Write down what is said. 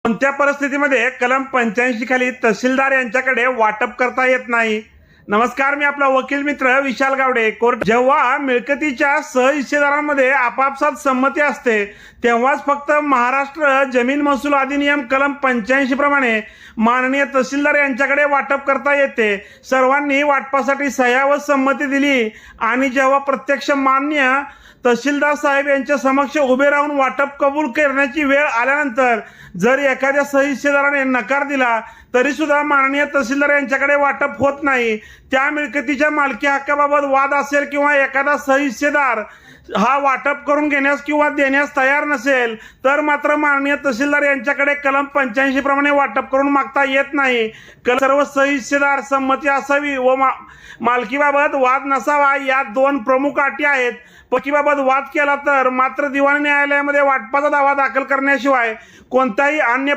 कोणत्या परिस्थितीमध्ये कलम 85 खाली तहसीलदार यांच्याकडे वाटप करता येत नाही? नमस्कार, मी आपला वकील मित्र विशाल गावडे. कोर्ट जेव्हा मिळकतीच्या सहहिस्सेदारांमध्ये आपापसात संमती असते तेव्हाच फक्त महाराष्ट्र जमीन महसूल अधिनियम कलम 85 प्रमाणे माननीय तहसीलदार यांच्याकडे वाटप करता येते. सर्वांनी वाटपासाठी सह्या व संमती दिली आणि जेव्हा प्रत्यक्ष मान्य तहसीलदार साहेब यांच्या समक्ष उभे राहून वाटप कबूल करण्याची वेळ आल्यानंतर जर एखाद्या सहहिस्सेदाराने नकार दिला तरी सुद्धा माननीय तहसीलदार यांच्याकडे वाटप होत नाही. त्या मिळकतीच्या मालकी हक्काबाबत वाद असेल किंवा एखादा सहहिस्सेदार हा वाटप करून घेण्यास किंवा देण्यास तयार नसेल तर मात्र माननीय तहसीलदार यांच्याकडे कलम 85 प्रमाणे वाटप करून मागता येत नाही. सर्व सहहिस्सेदार संमती असावी व मालकीबाबत वाद नसावा या दोन प्रमुख अटी आहेत. मालकीबाबत वाद केला तर मात्र दिवाणी न्यायालयामध्ये वाटपाचा दावा दाखल करण्याशिवाय कोणताही अन्य